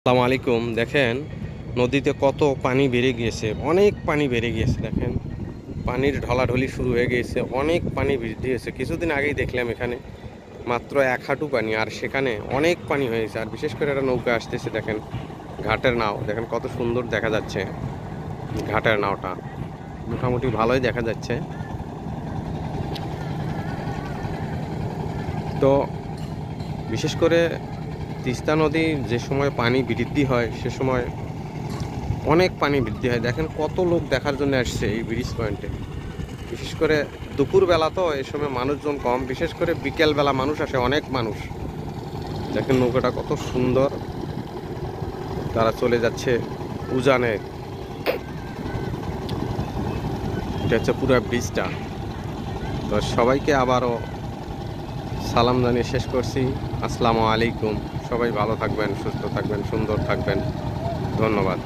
আসসালামু আলাইকুম। দেখেন নদীতে কত পানি বেড়ে গিয়েছে, অনেক পানি বেড়ে গিয়েছে। দেখেন পানির ঢলাঢলি শুরু হয়ে গিয়েছে, অনেক পানি বৃদ্ধি হয়েছে। কিছুদিন আগেই দেখলাম এখানে মাত্র এক হাঁটু পানি, আর সেখানে অনেক পানি হয়েছে। আর বিশেষ করে একটা নৌকা আসতেছে, দেখেন ঘাটের নাও, দেখেন কত সুন্দর দেখা যাচ্ছে। ঘাটের নাওটা মোটামুটি ভালোই দেখা যাচ্ছে। তো বিশেষ করে তিস্তা নদী যে সময় পানি বৃদ্ধি হয় সে সময় অনেক পানি বৃদ্ধি হয়। দেখেন কত লোক দেখার জন্য আসছে এই ব্রিজ পয়েন্টে। বিশেষ করে দুপুরবেলা, তো এই সময় মানুষজন কম, বিশেষ করে বিকেলবেলা মানুষ আসে, অনেক মানুষ। দেখেন নৌকাটা কত সুন্দর, তারা চলে যাচ্ছে উজানে। এটা হচ্ছে পুরো ব্রিজটা। তো সবাইকে আবারও সালাম জানিয়ে শেষ করছি। আসসালামু আলাইকুম। সবাই ভালো থাকবেন, সুস্থ থাকবেন, সুন্দর থাকবেন। ধন্যবাদ।